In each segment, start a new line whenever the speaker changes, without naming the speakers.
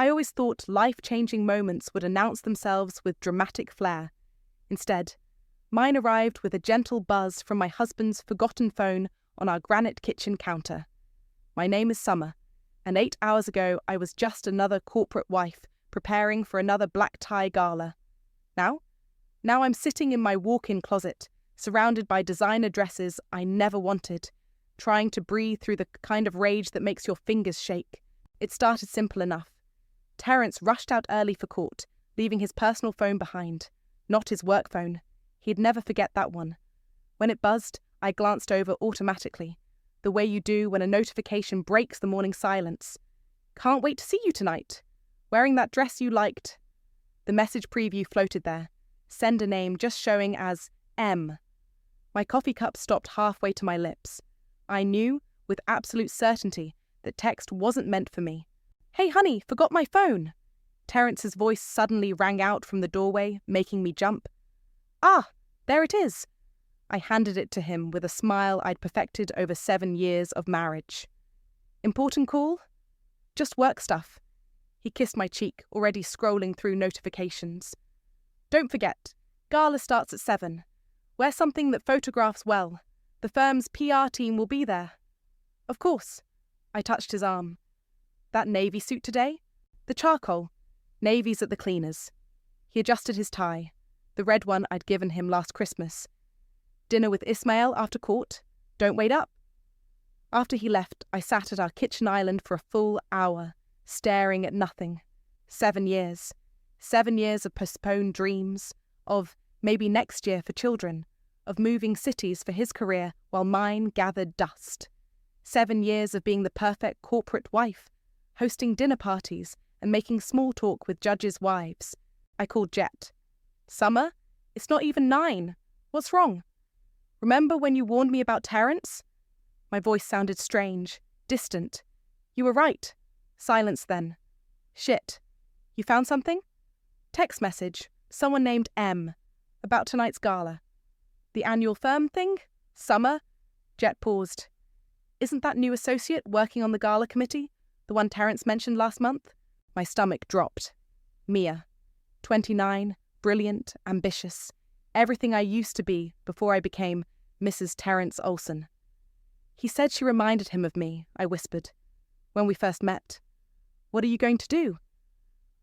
I always thought life-changing moments would announce themselves with dramatic flair. Instead, mine arrived with a gentle buzz from my husband's forgotten phone on our granite kitchen counter. My name is Summer, and 8 hours ago I was just another corporate wife preparing for another black tie gala. Now I'm sitting in my walk-in closet, surrounded by designer dresses I never wanted, trying to breathe through the kind of rage that makes your fingers shake. It started simple enough. Terence rushed out early for court, leaving his personal phone behind, not his work phone. He'd never forget that one. When it buzzed, I glanced over automatically, the way you do when a notification breaks the morning silence. "Can't wait to see you tonight. Wearing that dress you liked." The message preview floated there, sender name just showing as M. My coffee cup stopped halfway to my lips. I knew, with absolute certainty, that text wasn't meant for me. "Hey honey, forgot my phone." Terence's voice suddenly rang out from the doorway, making me jump. "Ah, there it is." I handed it to him with a smile I'd perfected over 7 years of marriage. "Important call?" "Just work stuff." He kissed my cheek, already scrolling through notifications. "Don't forget, Gala starts at 7. Wear something that photographs well. The firm's PR team will be there." "Of course." I touched his arm. "That navy suit today?" "The charcoal. Navy's at the cleaners." He adjusted his tie, the red one I'd given him last Christmas. "Dinner with Ismail after court. Don't wait up." After he left, I sat at our kitchen island for a full hour, staring at nothing. 7 years. 7 years of postponed dreams, of maybe next year for children, of moving cities for his career while mine gathered dust. 7 years of being the perfect corporate wife, hosting dinner parties and making small talk with judges' wives. I called Jet. "Summer, it's not even 9. What's wrong? Remember when you warned me about Terence?" My voice sounded strange, distant. "You were right." Silence then. "Shit. You found something?" "Text message. Someone named M. About tonight's gala." "The annual firm thing? Summer?" Jet paused. "Isn't that new associate working on the gala committee? The one Terence mentioned last month?" My stomach dropped. Mia. 29, brilliant, ambitious. Everything I used to be before I became Mrs. Terence Olsen. "He said she reminded him of me," I whispered, "when we first met." "What are you going to do?"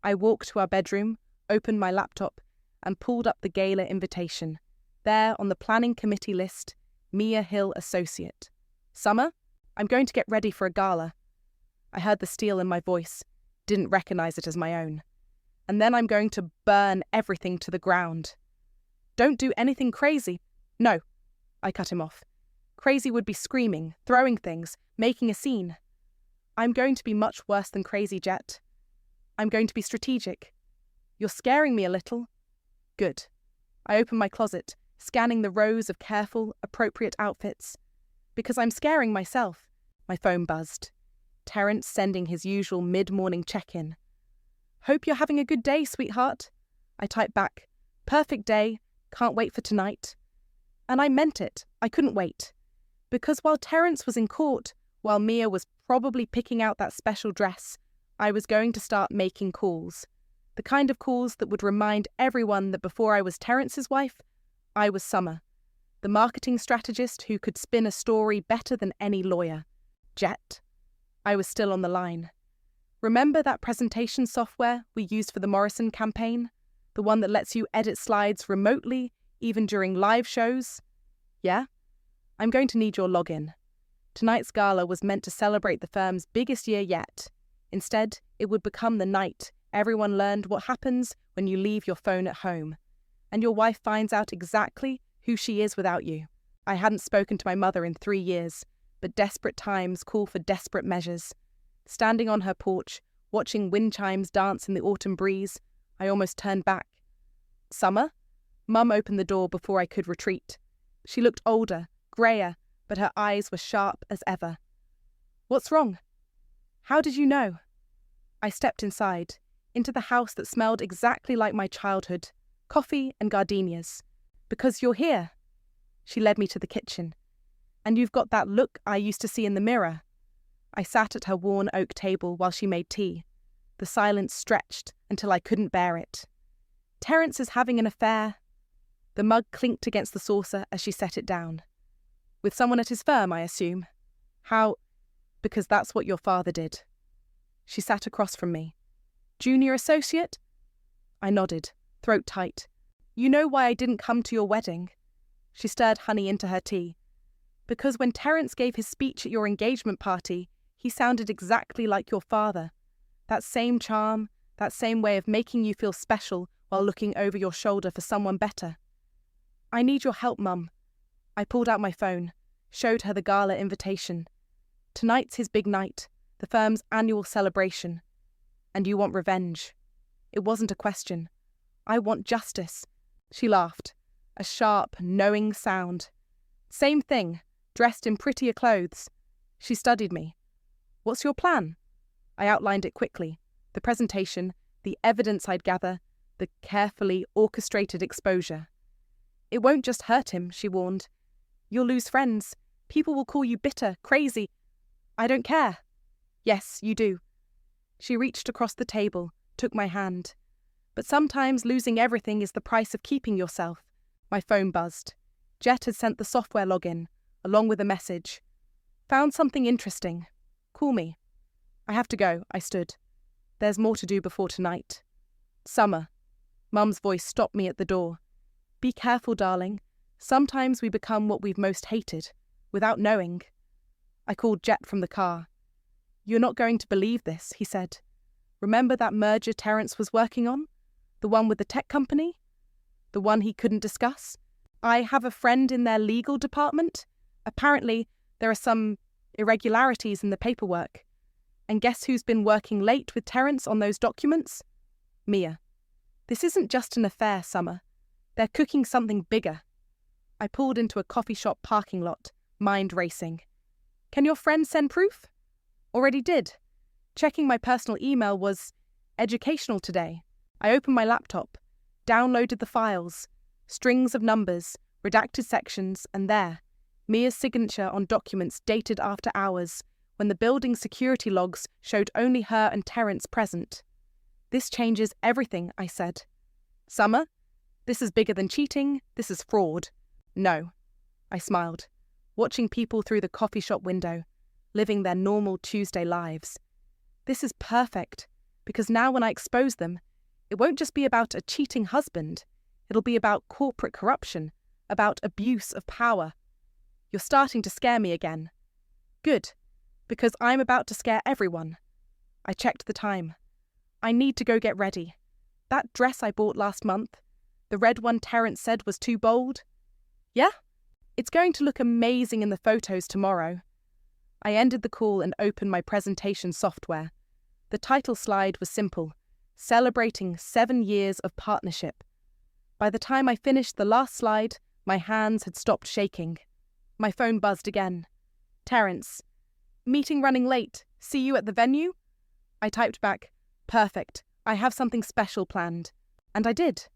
I walked to our bedroom, opened my laptop, and pulled up the gala invitation. There, on the planning committee list, Mia Hill Associate. "Summer, I'm going to get ready for a gala." I heard the steel in my voice, didn't recognize it as my own. "And then I'm going to burn everything to the ground." "Don't do anything crazy." "No," I cut him off. "Crazy would be screaming, throwing things, making a scene." "I'm going to be much worse than crazy, Jet. I'm going to be strategic." "You're scaring me a little." "Good." I opened my closet, scanning the rows of careful, appropriate outfits. "Because I'm scaring myself." My phone buzzed. Terence sending his usual mid-morning check-in. "Hope you're having a good day, sweetheart." I typed back, "Perfect day, can't wait for tonight." And I meant it. I couldn't wait. Because while Terence was in court, while Mia was probably picking out that special dress, I was going to start making calls. The kind of calls that would remind everyone that before I was Terence's wife, I was Summer, the marketing strategist who could spin a story better than any lawyer. Jet. I was still on the line. "Remember that presentation software we used for the Morrison campaign? The one that lets you edit slides remotely, even during live shows?" "Yeah?" "I'm going to need your login." Tonight's gala was meant to celebrate the firm's biggest year yet. Instead, it would become the night everyone learned what happens when you leave your phone at home, and your wife finds out exactly who she is without you. I hadn't spoken to my mother in 3 years, but desperate times call for desperate measures. Standing on her porch, watching wind chimes dance in the autumn breeze, I almost turned back. "Summer?" Mum opened the door before I could retreat. She looked older, greyer, but her eyes were sharp as ever. "What's wrong?" "How did you know?" I stepped inside, into the house that smelled exactly like my childhood, coffee and gardenias. "Because you're here." She led me to the kitchen. "And you've got that look I used to see in the mirror." I sat at her worn oak table while she made tea. The silence stretched until I couldn't bear it. Terence is having an affair. The mug clinked against the saucer as she set it down. With someone at his firm, I assume. How? Because that's what your father did. She sat across from me. Junior associate? I nodded, throat tight. You know why I didn't come to your wedding? She stirred honey into her tea. Because when Terence gave his speech at your engagement party, he sounded exactly like your father. That same charm, that same way of making you feel special while looking over your shoulder for someone better. I need your help, Mum. I pulled out my phone, showed her the gala invitation. Tonight's his big night, the firm's annual celebration. And you want revenge. It wasn't a question. I want justice. She laughed, a sharp, knowing sound. Same thing, dressed in prettier clothes. She studied me. What's your plan? I outlined it quickly. The presentation, the evidence I'd gather, the carefully orchestrated exposure. It won't just hurt him, she warned. You'll lose friends. People will call you bitter, crazy. I don't care. Yes, you do. She reached across the table, took my hand. But sometimes losing everything is the price of keeping yourself. My phone buzzed. Jet had sent the software login, along with a message. Found something interesting. Call me. I have to go, I stood. There's more to do before tonight. Summer. Mum's voice stopped me at the door. Be careful, darling. Sometimes we become what we've most hated, without knowing. I called Jet from the car. You're not going to believe this, he said. Remember that merger Terence was working on? The one with the tech company? The one he couldn't discuss? I have a friend in their legal department. Apparently, there are some irregularities in the paperwork. And guess who's been working late with Terence on those documents? Mia. This isn't just an affair, Summer. They're cooking something bigger. I pulled into a coffee shop parking lot, mind racing. Can your friend send proof? Already did. Checking my personal email was educational today. I opened my laptop, downloaded the files, strings of numbers, redacted sections, and there, Mia's signature on documents dated after hours, when the building's security logs showed only her and Terence present. This changes everything, I said. Summer, this is bigger than cheating, this is fraud. No, I smiled, watching people through the coffee shop window, living their normal Tuesday lives. This is perfect, because now when I expose them, it won't just be about a cheating husband. It'll be about corporate corruption, about abuse of power. You're starting to scare me again. Good, because I'm about to scare everyone. I checked the time. I need to go get ready. That dress I bought last month, the red one Terence said was too bold. Yeah? It's going to look amazing in the photos tomorrow. I ended the call and opened my presentation software. The title slide was simple, celebrating 7 years of partnership. By the time I finished the last slide, my hands had stopped shaking. My phone buzzed again. Terence. Meeting running late. See you at the venue? I typed back, perfect. I have something special planned. And I did.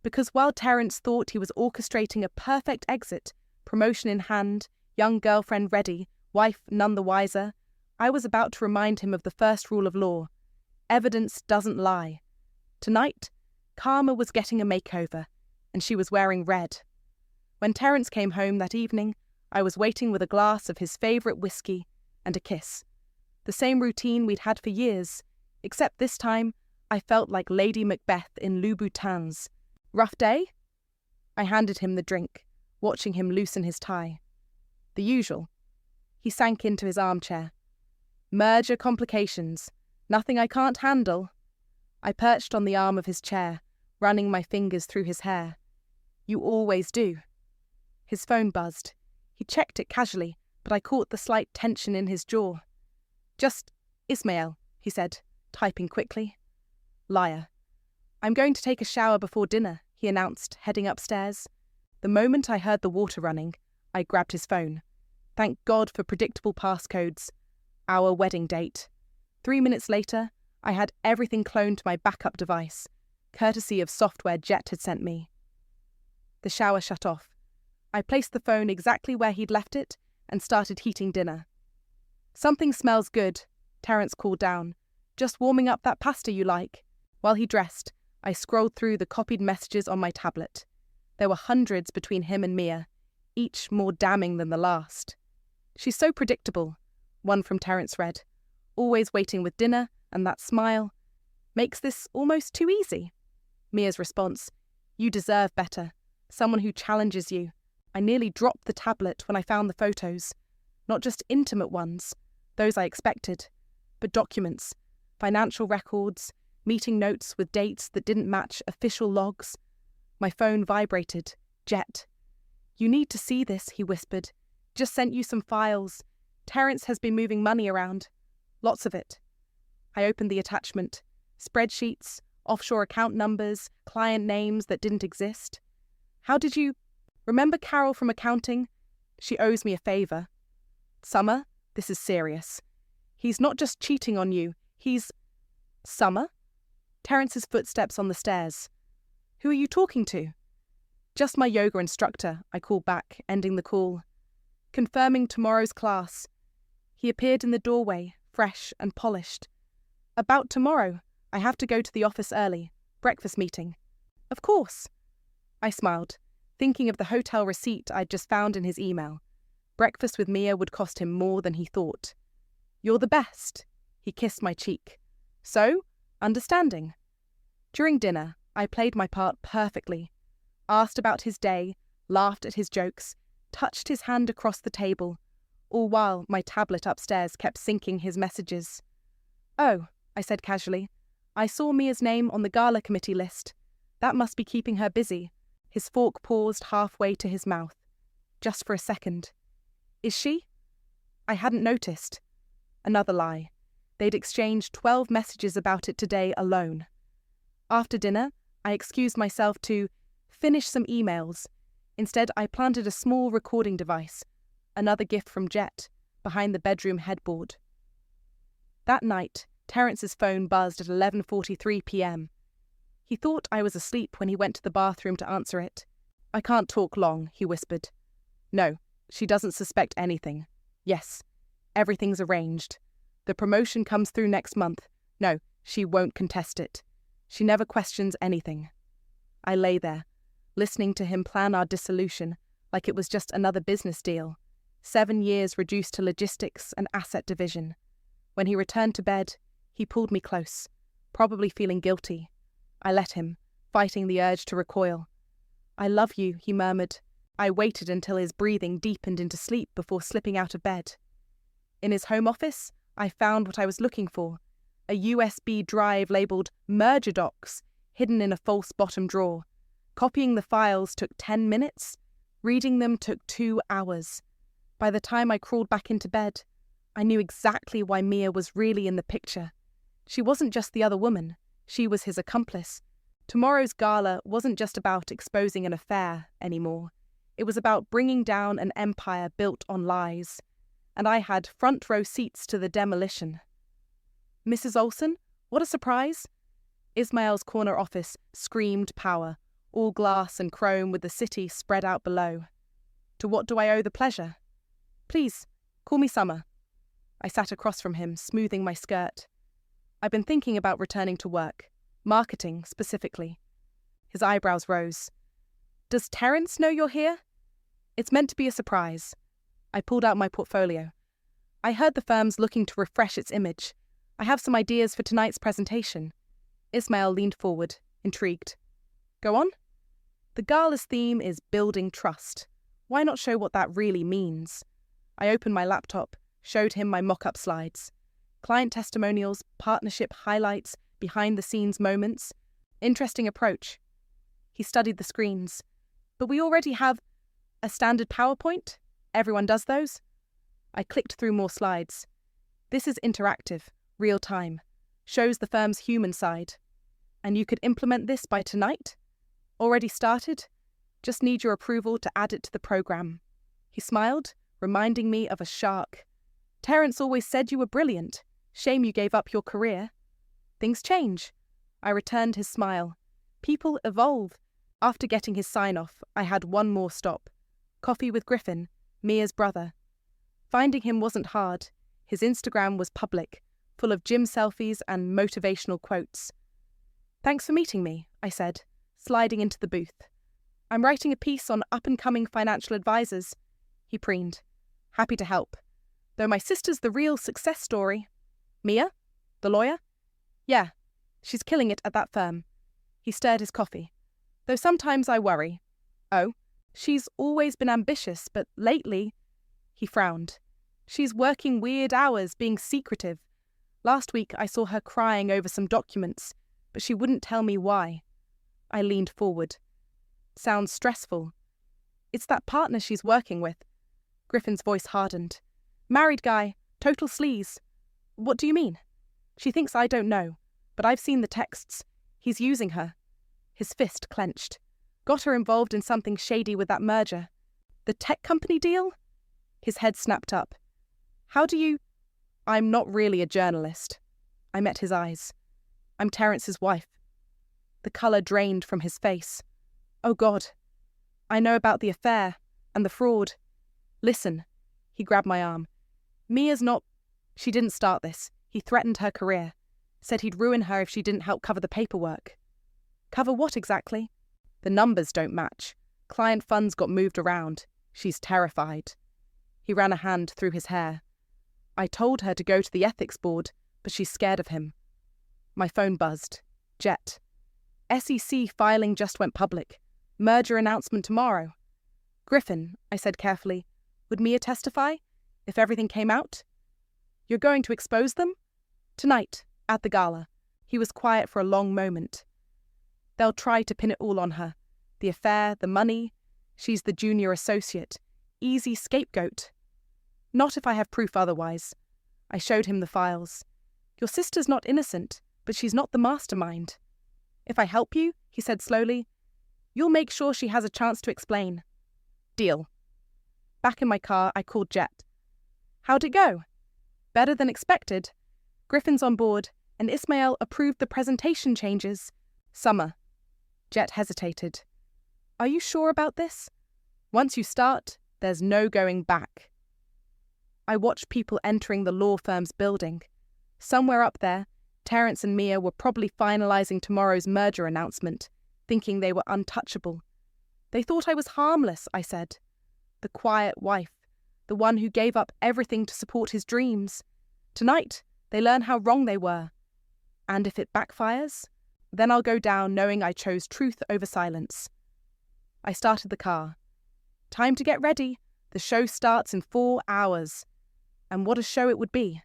Because while Terence thought he was orchestrating a perfect exit, promotion in hand, young girlfriend ready, wife none the wiser, I was about to remind him of the first rule of law. Evidence doesn't lie. Tonight, Karma was getting a makeover, and she was wearing red. When Terence came home that evening, I was waiting with a glass of his favourite whiskey and a kiss. The same routine we'd had for years, except this time I felt like Lady Macbeth in Louboutins. Rough day? I handed him the drink, watching him loosen his tie. The usual. He sank into his armchair. Merger complications. Nothing I can't handle. I perched on the arm of his chair, running my fingers through his hair. You always do. His phone buzzed. He checked it casually, but I caught the slight tension in his jaw. Just Ismail, he said, typing quickly. Liar. I'm going to take a shower before dinner, he announced, heading upstairs. The moment I heard the water running, I grabbed his phone. Thank God for predictable passcodes. Our wedding date. 3 minutes later, I had everything cloned to my backup device, courtesy of software Jet had sent me. The shower shut off. I placed the phone exactly where he'd left it and started heating dinner. Something smells good, Terence called down. Just warming up that pasta you like. While he dressed, I scrolled through the copied messages on my tablet. There were hundreds between him and Mia, each more damning than the last. She's so predictable, one from Terence read. Always waiting with dinner, and that smile. Makes this almost too easy. Mia's response, you deserve better. Someone who challenges you. I nearly dropped the tablet when I found the photos. Not just intimate ones, those I expected, but documents, financial records, meeting notes with dates that didn't match official logs. My phone vibrated. Jet. You need to see this, he whispered. Just sent you some files. Terence has been moving money around. Lots of it. I opened the attachment. Spreadsheets, offshore account numbers, client names that didn't exist. How did you... Remember Carol from accounting? She owes me a favour. Summer, this is serious. He's not just cheating on you, he's... Summer? Terence's footsteps on the stairs. Who are you talking to? Just my yoga instructor, I called back, ending the call. Confirming tomorrow's class. He appeared in the doorway, fresh and polished. About tomorrow, I have to go to the office early. Breakfast meeting. Of course. I smiled, thinking of the hotel receipt I'd just found in his email. Breakfast with Mia would cost him more than he thought. You're the best. He kissed my cheek. So, understanding. During dinner, I played my part perfectly. Asked about his day, laughed at his jokes, touched his hand across the table, all while my tablet upstairs kept syncing his messages. Oh, I said casually, I saw Mia's name on the Gala committee list. That must be keeping her busy. His fork paused halfway to his mouth. Just for a second. Is she? I hadn't noticed. Another lie. They'd exchanged 12 messages about it today alone. After dinner, I excused myself to finish some emails. Instead, I planted a small recording device, another gift from Jet, behind the bedroom headboard. That night, Terence's phone buzzed at 11:43 p.m. He thought I was asleep when he went to the bathroom to answer it. I can't talk long, he whispered. No, she doesn't suspect anything. Yes, everything's arranged. The promotion comes through next month. No, she won't contest it. She never questions anything. I lay there, listening to him plan our dissolution like it was just another business deal. 7 years reduced to logistics and asset division. When he returned to bed, he pulled me close, probably feeling guilty. I let him, fighting the urge to recoil. I love you, he murmured. I waited until his breathing deepened into sleep before slipping out of bed. In his home office, I found what I was looking for, a USB drive labelled Merger Docs, hidden in a false bottom drawer. Copying the files took 10 minutes. Reading them took 2 hours. By the time I crawled back into bed, I knew exactly why Mia was really in the picture. She wasn't just the other woman. She was his accomplice. Tomorrow's gala wasn't just about exposing an affair anymore. It was about bringing down an empire built on lies. And I had front row seats to the demolition. Mrs. Olsen, what a surprise! Ismail's corner office screamed power, all glass and chrome with the city spread out below. To what do I owe the pleasure? Please, call me Summer. I sat across from him, smoothing my skirt. I've been thinking about returning to work, marketing specifically. His eyebrows rose. Does Terence know you're here? It's meant to be a surprise. I pulled out my portfolio. I heard the firm's looking to refresh its image. I have some ideas for tonight's presentation. Ismail leaned forward, intrigued. Go on? The gala's theme is building trust. Why not show what that really means? I opened my laptop, showed him my mock-up slides. Client testimonials, partnership highlights, behind-the-scenes moments. Interesting approach. He studied the screens. But we already have a standard PowerPoint? Everyone does those? I clicked through more slides. This is interactive, real-time. Shows the firm's human side. And you could implement this by tonight? Already started? Just need your approval to add it to the program. He smiled, reminding me of a shark. Terence always said you were brilliant. Shame you gave up your career. Things change. I returned his smile. People evolve. After getting his sign-off, I had one more stop. Coffee with Griffin, Mia's brother. Finding him wasn't hard. His Instagram was public, full of gym selfies and motivational quotes. "Thanks for meeting me," I said, sliding into the booth. "I'm writing a piece on up-and-coming financial advisors," he preened. "Happy to help. Though my sister's the real success story." "Mia? The lawyer?" "Yeah, she's killing it at that firm." He stirred his coffee. "Though sometimes I worry." "Oh, she's always been ambitious, but lately—" He frowned. "She's working weird hours, being secretive. Last week I saw her crying over some documents, but she wouldn't tell me why." I leaned forward. "Sounds stressful." "It's that partner she's working with." Griffin's voice hardened. "Married guy, total sleaze." "What do you mean?" "She thinks I don't know, but I've seen the texts. He's using her." His fist clenched. "Got her involved in something shady with that merger." "The tech company deal?" His head snapped up. "How do you—" "I'm not really a journalist." I met his eyes. "I'm Terrence's wife." The colour drained from his face. "Oh God. I know about the affair and the fraud." "Listen." He grabbed my arm. "Mia's not—" "She didn't start this. He threatened her career. Said he'd ruin her if she didn't help cover the paperwork." "Cover what exactly?" "The numbers don't match. Client funds got moved around. She's terrified." He ran a hand through his hair. "I told her to go to the ethics board, but she's scared of him." My phone buzzed. Jet. "SEC filing just went public. Merger announcement tomorrow." "Griffin," I said carefully, "would Mia testify, if everything came out?" "You're going to expose them?" "Tonight, at the Gala." He was quiet for a long moment. "They'll try to pin it all on her. The affair, the money. She's the junior associate. Easy scapegoat." "Not if I have proof otherwise." I showed him the files. "Your sister's not innocent, but she's not the mastermind." "If I help you," he said slowly, "you'll make sure she has a chance to explain." "Deal." Back in my car, I called Jet. "How'd it go?" "Better than expected. Griffin's on board, and Ismail approved the presentation changes." "Summer." Jet hesitated. "Are you sure about this?" "Once you start, there's no going back." I watched people entering the law firm's building. Somewhere up there, Terrence and Mia were probably finalizing tomorrow's merger announcement, thinking they were untouchable. "They thought I was harmless," I said. "The quiet wife, the one who gave up everything to support his dreams. Tonight, they learn how wrong they were. And if it backfires, then I'll go down knowing I chose truth over silence." I started the car. "Time to get ready. The show starts in 4 hours." And what a show it would be.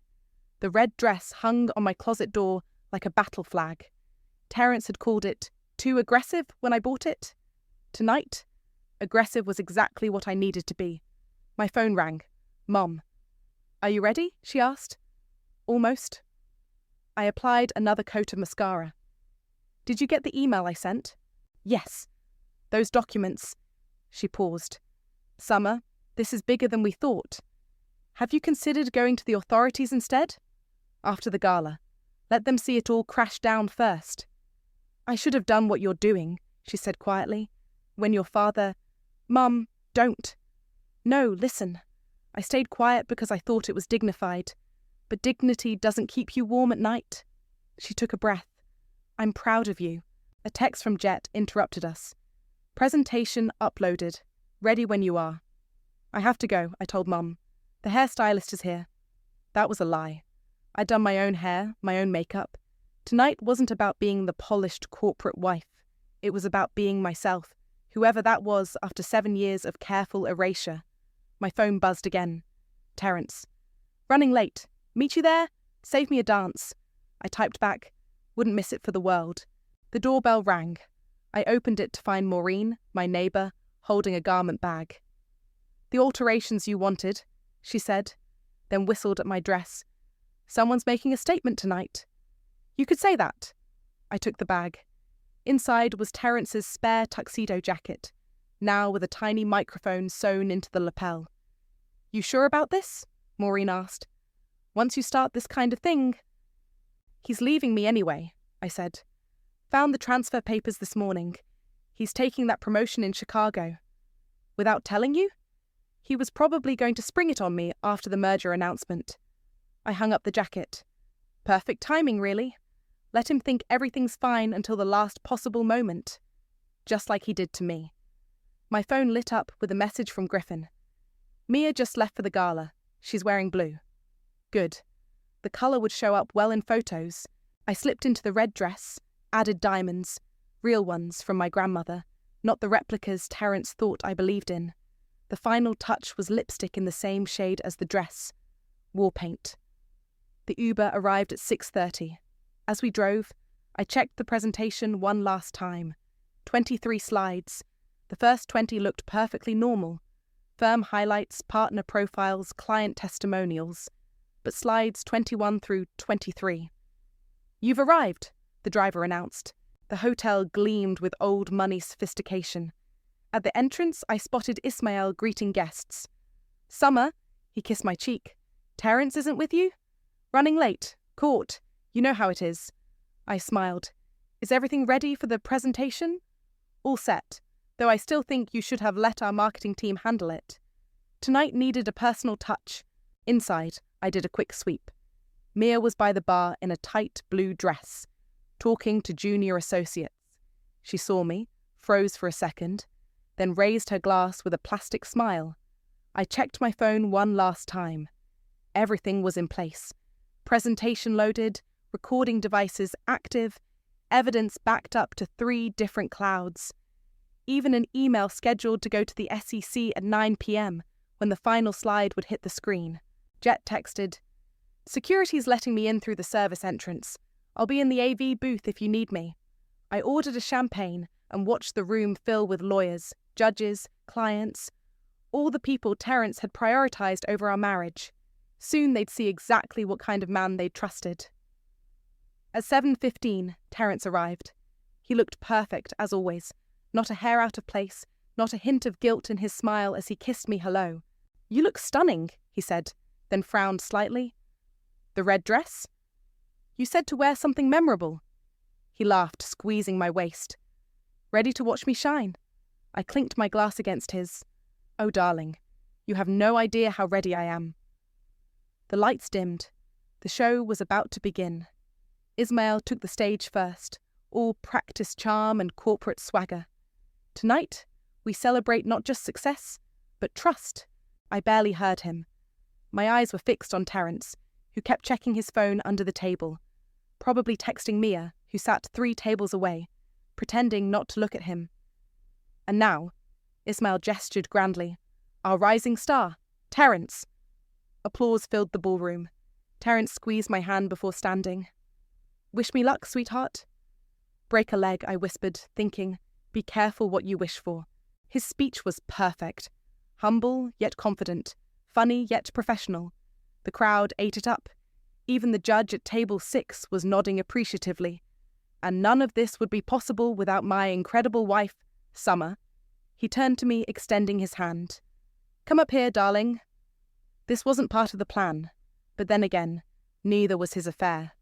The red dress hung on my closet door like a battle flag. Terrence had called it too aggressive when I bought it. Tonight, aggressive was exactly what I needed to be. My phone rang. "Mom." "Are you ready?" she asked. "Almost." I applied another coat of mascara. "Did you get the email I sent?" "Yes." "Those documents." She paused. "Summer, this is bigger than we thought. Have you considered going to the authorities instead?" "After the gala. Let them see it all crash down first." "I should have done what you're doing," she said quietly. "When your father—" "Mum, don't." "No, listen. I stayed quiet because I thought it was dignified. But dignity doesn't keep you warm at night." She took a breath. "I'm proud of you." A text from Jet interrupted us. "Presentation uploaded. Ready when you are." "I have to go," I told Mum. "The hairstylist is here." That was a lie. I'd done my own hair, my own makeup. Tonight wasn't about being the polished corporate wife. It was about being myself, whoever that was after 7 years of careful erasure. My phone buzzed again. "Terrence. Running late. Meet you there? Save me a dance." I typed back. Wouldn't miss it for the world. The doorbell rang. I opened it to find Maureen, my neighbour, holding a garment bag. "The alterations you wanted," she said, then whistled at my dress. "Someone's making a statement tonight." "You could say that." I took the bag. Inside was Terrence's spare tuxedo jacket, now with a tiny microphone sewn into the lapel. "You sure about this?" Maureen asked. "Once you start this kind of thing—" "He's leaving me anyway," I said. "Found the transfer papers this morning. He's taking that promotion in Chicago." "Without telling you?" "He was probably going to spring it on me after the merger announcement." I hung up the jacket. Perfect timing, really. Let him think everything's fine until the last possible moment. Just like he did to me. My phone lit up with a message from Griffin. Mia just left for the gala. She's wearing blue. Good. The colour would show up well in photos. I slipped into the red dress, added diamonds, real ones from my grandmother, not the replicas Terence thought I believed in. The final touch was lipstick in the same shade as the dress. War paint. The Uber arrived at 6:30. As we drove, I checked the presentation one last time. 23 slides. The first 20 looked perfectly normal. Firm highlights, partner profiles, client testimonials. But slides 21 through 23. You've arrived, the driver announced. The hotel gleamed with old money sophistication. At the entrance, I spotted Ismail greeting guests. Summer, he kissed my cheek. Terence isn't with you? Running late. Caught. You know how it is. I smiled. Is everything ready for the presentation? All set, though I still think you should have let our marketing team handle it. Tonight needed a personal touch. Inside, I did a quick sweep. Mia was by the bar in a tight blue dress, talking to junior associates. She saw me, froze for a second, then raised her glass with a plastic smile. I checked my phone one last time. Everything was in place. Presentation loaded, recording devices active, evidence backed up to 3 different clouds. Even an email scheduled to go to the SEC at 9 p.m. when the final slide would hit the screen. Jet texted, "Security's letting me in through the service entrance. I'll be in the AV booth if you need me." I ordered a champagne and watched the room fill with lawyers, judges, clients, all the people Terence had prioritized over our marriage. Soon they'd see exactly what kind of man they'd trusted. At 7:15, Terence arrived. He looked perfect, as always. Not a hair out of place, not a hint of guilt in his smile as he kissed me hello. "You look stunning," he said, then frowned slightly. "The red dress? You said to wear something memorable." He laughed, squeezing my waist. "Ready to watch me shine?" I clinked my glass against his. "Oh, darling, you have no idea how ready I am." The lights dimmed. The show was about to begin. Ismail took the stage first, all practiced charm and corporate swagger. Tonight, we celebrate not just success, but trust. I barely heard him. My eyes were fixed on Terence, who kept checking his phone under the table, probably texting Mia, who sat 3 tables away, pretending not to look at him. And now, Ismail gestured grandly, "Our rising star, Terence." Applause filled the ballroom. Terence squeezed my hand before standing. "Wish me luck, sweetheart." "Break a leg," I whispered, thinking, "Be careful what you wish for." His speech was perfect. Humble, yet confident. Funny, yet professional. The crowd ate it up. Even the judge at table 6 was nodding appreciatively. And none of this would be possible without my incredible wife, Summer. He turned to me, extending his hand. "Come up here, darling." This wasn't part of the plan, but then again, neither was his affair.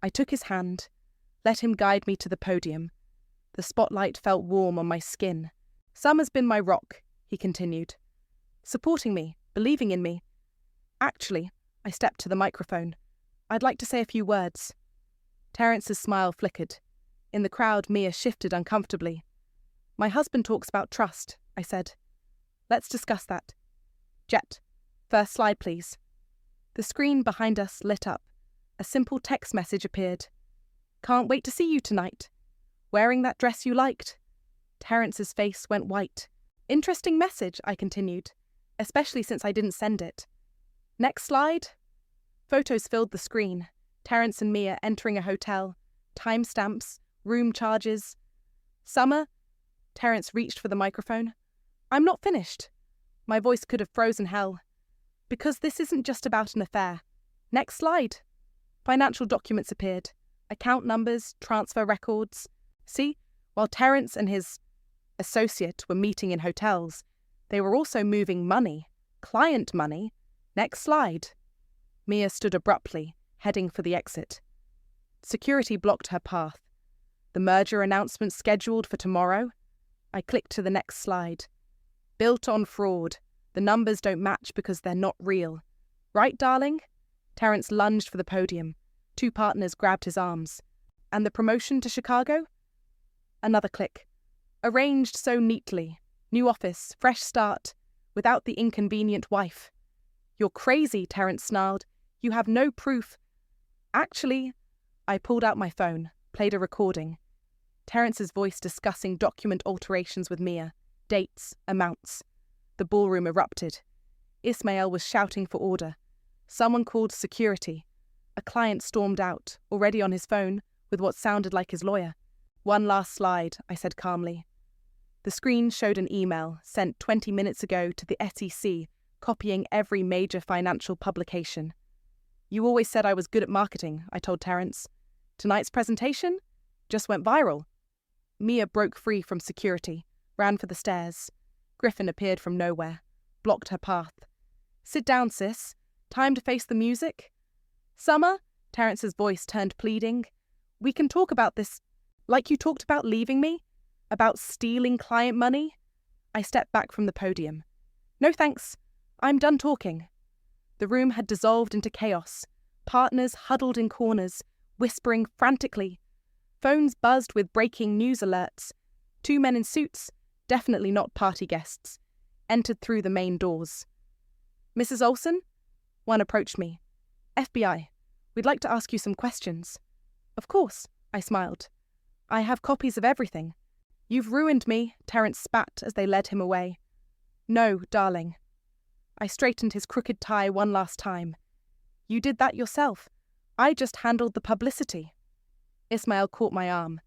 I took his hand, let him guide me to the podium. The spotlight felt warm on my skin. "Summer's been my rock," he continued. "Supporting me, believing in me. Actually," I stepped to the microphone, "I'd like to say a few words." Terence's smile flickered. In the crowd, Mia shifted uncomfortably. "My husband talks about trust," I said. "Let's discuss that." "Jet, first slide, please." The screen behind us lit up. A simple text message appeared. "Can't wait to see you tonight. Wearing that dress you liked." Terence's face went white. "Interesting message," I continued, "especially since I didn't send it." "Next slide." Photos filled the screen. Terence and Mia entering a hotel. Timestamps, room charges. "Summer?" Terence reached for the microphone. "I'm not finished." My voice could have frozen hell. "Because this isn't just about an affair." "Next slide." Financial documents appeared. Account numbers, transfer records. See, while Terence and his associate were meeting in hotels, they were also moving money. Client money. Next slide. Mia stood abruptly, heading for the exit. Security blocked her path. The merger announcement scheduled for tomorrow? I clicked to the next slide. Built on fraud. The numbers don't match because they're not real. Right, darling? Terence lunged for the podium. Two partners grabbed his arms. And the promotion to Chicago? Another click. Arranged so neatly. New office, fresh start, without the inconvenient wife. You're crazy, Terence snarled. You have no proof. Actually, I pulled out my phone, played a recording. Terence's voice discussing document alterations with Mia, dates, amounts. The ballroom erupted. Ismail was shouting for order. Someone called security. A client stormed out, already on his phone, with what sounded like his lawyer. One last slide, I said calmly. The screen showed an email sent 20 minutes ago to the SEC, copying every major financial publication. You always said I was good at marketing, I told Terence. Tonight's presentation just went viral. Mia broke free from security, ran for the stairs. Griffin appeared from nowhere, blocked her path. Sit down, sis. Time to face the music? Summer? Terence's voice turned pleading. We can talk about this, like you talked about leaving me? About stealing client money? I stepped back from the podium. No thanks. I'm done talking. The room had dissolved into chaos. Partners huddled in corners, whispering frantically. Phones buzzed with breaking news alerts. Two men in suits, definitely not party guests, entered through the main doors. Mrs. Olson? One approached me. FBI, we'd like to ask you some questions. Of course, I smiled. I have copies of everything. You've ruined me, Terence spat as they led him away. No, darling. I straightened his crooked tie one last time. You did that yourself. I just handled the publicity. Ismail caught my arm.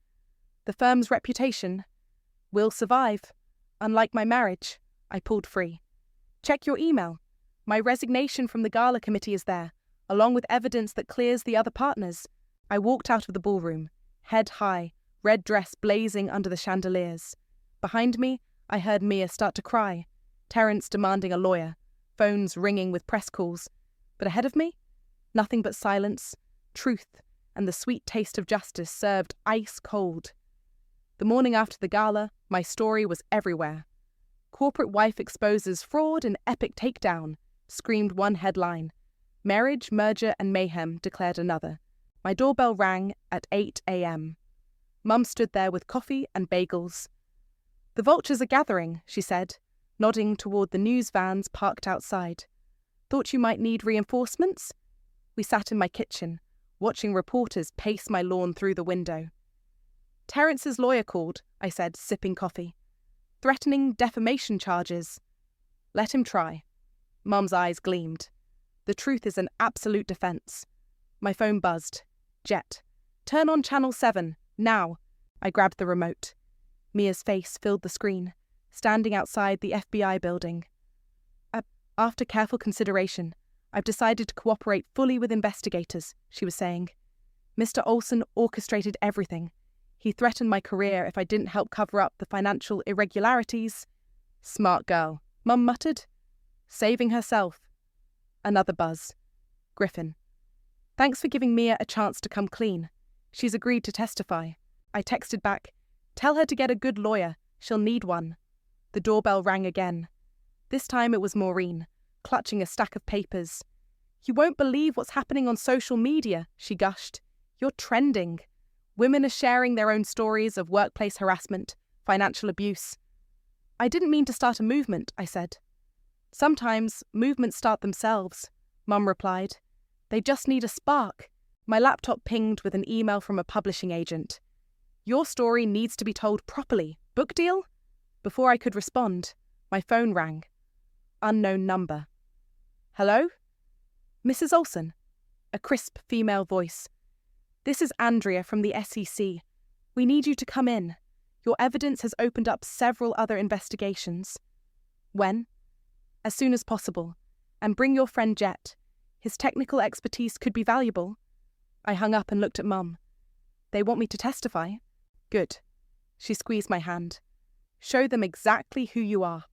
The firm's reputation will survive. Unlike my marriage, I pulled free. Check your email. My resignation from the Gala committee is there, along with evidence that clears the other partners. I walked out of the ballroom, head high, red dress blazing under the chandeliers. Behind me, I heard Mia start to cry, Terence demanding a lawyer, phones ringing with press calls. But ahead of me, nothing but silence, truth, and the sweet taste of justice served ice cold. The morning after the gala, my story was everywhere. Corporate wife exposes fraud and epic takedown, screamed one headline. Marriage, merger, and mayhem, declared another. My doorbell rang at 8 a.m. Mum stood there with coffee and bagels. The vultures are gathering, she said, nodding toward the news vans parked outside. Thought you might need reinforcements? We sat in my kitchen, watching reporters pace my lawn through the window. Terence's lawyer called, I said, sipping coffee. Threatening defamation charges. Let him try. Mum's eyes gleamed. The truth is an absolute defense. My phone buzzed. Jet. Turn on channel 7, now. I grabbed the remote. Mia's face filled the screen, standing outside the FBI building. After careful consideration, I've decided to cooperate fully with investigators, she was saying. Mr. Olson orchestrated everything. He threatened my career if I didn't help cover up the financial irregularities. Smart girl, Mum muttered. Saving herself. Another buzz. Griffin. Thanks for giving Mia a chance to come clean. She's agreed to testify. I texted back, tell her to get a good lawyer. She'll need one. The doorbell rang again. This time it was Maureen, clutching a stack of papers. You won't believe what's happening on social media, she gushed. You're trending. Women are sharing their own stories of workplace harassment, financial abuse. I didn't mean to start a movement, I said. Sometimes movements start themselves, Mum replied. They just need a spark. My laptop pinged with an email from a publishing agent. Your story needs to be told properly. Book deal? Before I could respond, my phone rang. Unknown number. Hello? Mrs. Olson. A crisp female voice. This is Andrea from the SEC. We need you to come in. Your evidence has opened up several other investigations. When? As soon as possible. And bring your friend Jet. His technical expertise could be valuable. I hung up and looked at Mum. They want me to testify? Good. She squeezed my hand. Show them exactly who you are.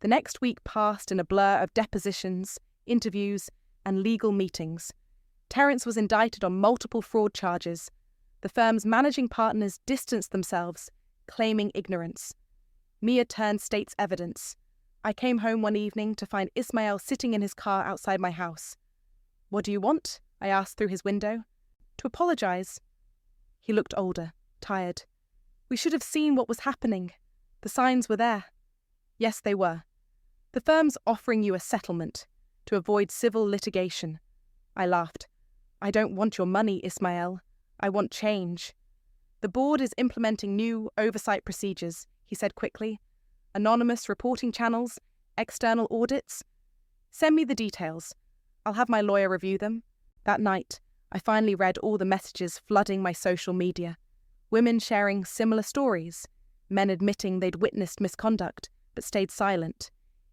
The next week passed in a blur of depositions, interviews, and legal meetings. Terence was indicted on multiple fraud charges. The firm's managing partners distanced themselves, claiming ignorance. Mia turned state's evidence. I came home one evening to find Ismail sitting in his car outside my house. What do you want? I asked through his window. To apologize. He looked older, tired. We should have seen what was happening. The signs were there. Yes, they were. The firm's offering you a settlement to avoid civil litigation. I laughed. I don't want your money, Ismael. I want change. The board is implementing new oversight procedures, he said quickly. Anonymous reporting channels, external audits. Send me the details. I'll have my lawyer review them. That night, I finally read all the messages flooding my social media. Women sharing similar stories, men admitting they'd witnessed misconduct but stayed silent,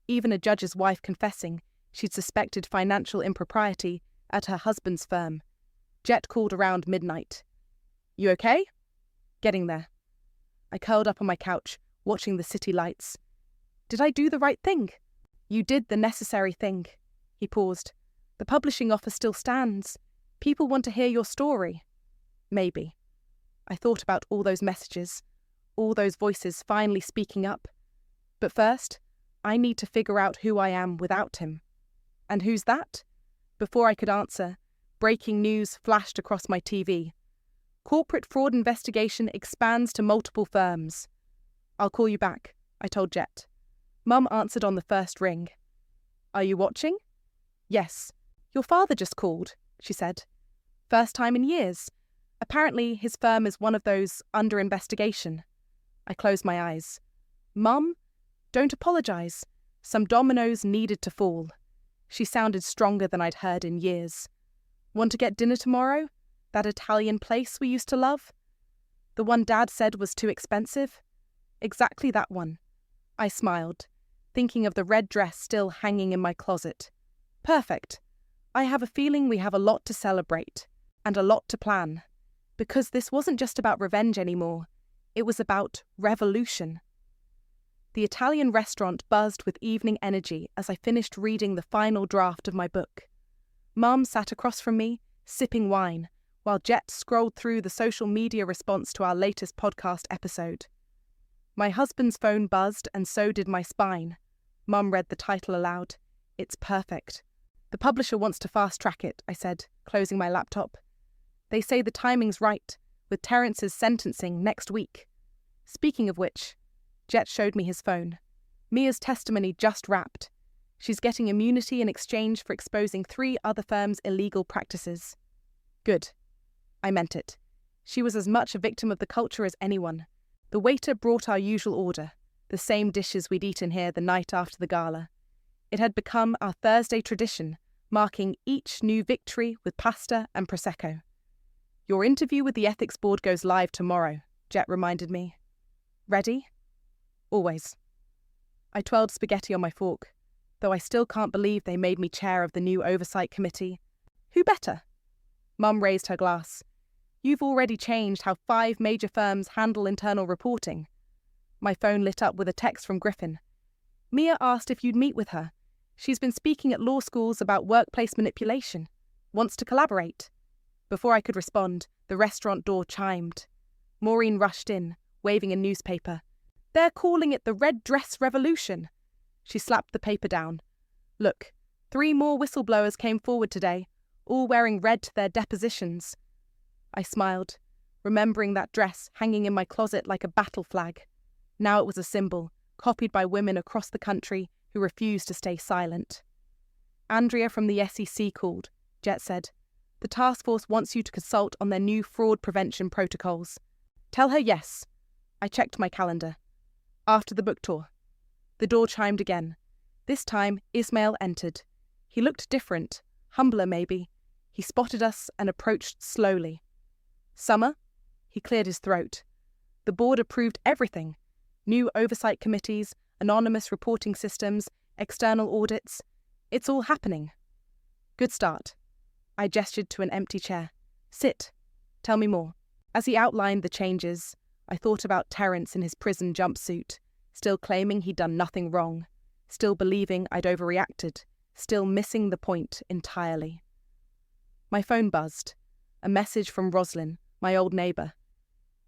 even a judge's wife confessing she'd suspected financial impropriety at her husband's firm. Jet called around midnight. You okay? Getting there. I curled up on my couch, watching the city lights. Did I do the right thing? You did the necessary thing. He paused. The publishing offer still stands. People want to hear your story. Maybe. I thought about all those messages, all those voices finally speaking up. But first, I need to figure out who I am without him. And who's that? Before I could answer, breaking news flashed across my TV. Corporate fraud investigation expands to multiple firms. I'll call you back, I told Jet. Mum answered on the first ring. Are you watching? Yes. Your father just called, she said. First time in years. Apparently, his firm is one of those under investigation. I closed my eyes. Mum, don't apologise. Some dominoes needed to fall. She sounded stronger than I'd heard in years. Want to get dinner tomorrow? That Italian place we used to love? The one Dad said was too expensive? Exactly that one. I smiled, thinking of the red dress still hanging in my closet. Perfect. I have a feeling we have a lot to celebrate, and a lot to plan. Because this wasn't just about revenge anymore. It was about revolution. The Italian restaurant buzzed with evening energy as I finished reading the final draft of my book. Mum sat across from me, sipping wine, while Jet scrolled through the social media response to our latest podcast episode. My husband's phone buzzed, and so did my spine. Mum read the title aloud. It's perfect. The publisher wants to fast-track it, I said, closing my laptop. They say the timing's right, with Terrence's sentencing next week. Speaking of which, Jet showed me his phone. Mia's testimony just wrapped. She's getting immunity in exchange for exposing 3 other firms' illegal practices. Good. I meant it. She was as much a victim of the culture as anyone. The waiter brought our usual order, the same dishes we'd eaten here the night after the gala. It had become our Thursday tradition, marking each new victory with pasta and Prosecco. Your interview with the ethics board goes live tomorrow, Jet reminded me. Ready? Always. I twirled spaghetti on my fork, though I still can't believe they made me chair of the new oversight committee. Who better? Mum raised her glass. You've already changed how 5 major firms handle internal reporting. My phone lit up with a text from Griffin. Mia asked if you'd meet with her. She's been speaking at law schools about workplace manipulation. Wants to collaborate. Before I could respond, the restaurant door chimed. Maureen rushed in, waving a newspaper. They're calling it the Red Dress Revolution. She slapped the paper down. Look, 3 more whistleblowers came forward today, all wearing red to their depositions. I smiled, remembering that dress hanging in my closet like a battle flag. Now it was a symbol, copied by women across the country who refused to stay silent. Andrea from the SEC called, Jet said. The task force wants you to consult on their new fraud prevention protocols. Tell her yes. I checked my calendar. After the book tour. The door chimed again. This time, Ismail entered. He looked different, humbler maybe. He spotted us and approached slowly. Summer? He cleared his throat. The board approved everything. New oversight committees, anonymous reporting systems, external audits. It's all happening. Good start. I gestured to an empty chair. Sit. Tell me more. As he outlined the changes, I thought about Terrence in his prison jumpsuit, still claiming he'd done nothing wrong, still believing I'd overreacted, still missing the point entirely. My phone buzzed. A message from Roslyn, my old neighbour.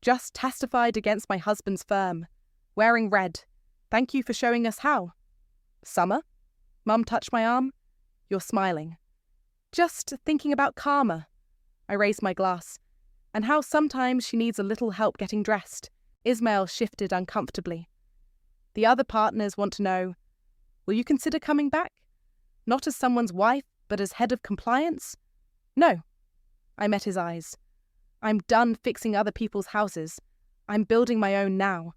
Just testified against my husband's firm. Wearing red. Thank you for showing us how. Summer? Mum touched my arm. You're smiling. Just thinking about karma. I raised my glass. And how sometimes she needs a little help getting dressed. Ismail shifted uncomfortably. The other partners want to know, will you consider coming back? Not as someone's wife, but as head of compliance? No. I met his eyes. I'm done fixing other people's houses. I'm building my own now.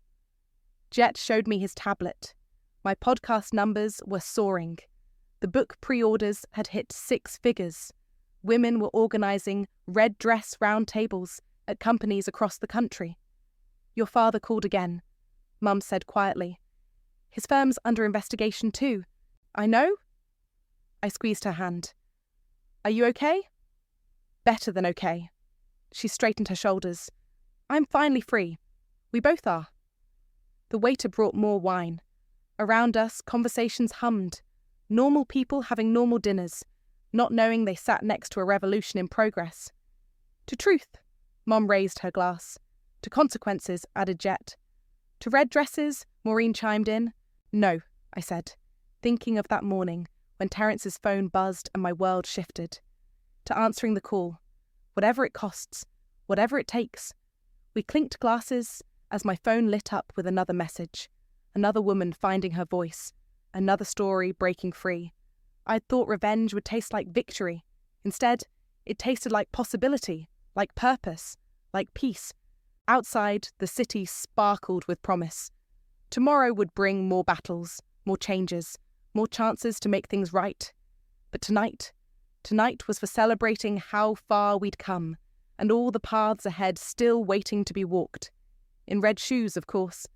Jet showed me his tablet. My podcast numbers were soaring. The book pre-orders had hit 6 figures. Women were organising red dress round tables at companies across the country. Your father called again, Mum said quietly. His firm's under investigation too. I know? I squeezed her hand. Are you okay? Better than okay. She straightened her shoulders. I'm finally free. We both are. The waiter brought more wine. Around us, conversations hummed. Normal people having normal dinners, not knowing they sat next to a revolution in progress. To truth, Mom raised her glass. To consequences, added Jet. To red dresses, Maureen chimed in. No, I said, thinking of that morning when Terence's phone buzzed and my world shifted. To answering the call. Whatever it costs, whatever it takes. We clinked glasses as my phone lit up with another message. Another woman finding her voice. Another story breaking free. I'd thought revenge would taste like victory. Instead, it tasted like possibility, like purpose, like peace. Outside, the city sparkled with promise. Tomorrow would bring more battles, more changes, more chances to make things right. But tonight was for celebrating how far we'd come, and all the paths ahead still waiting to be walked. In red shoes, of course,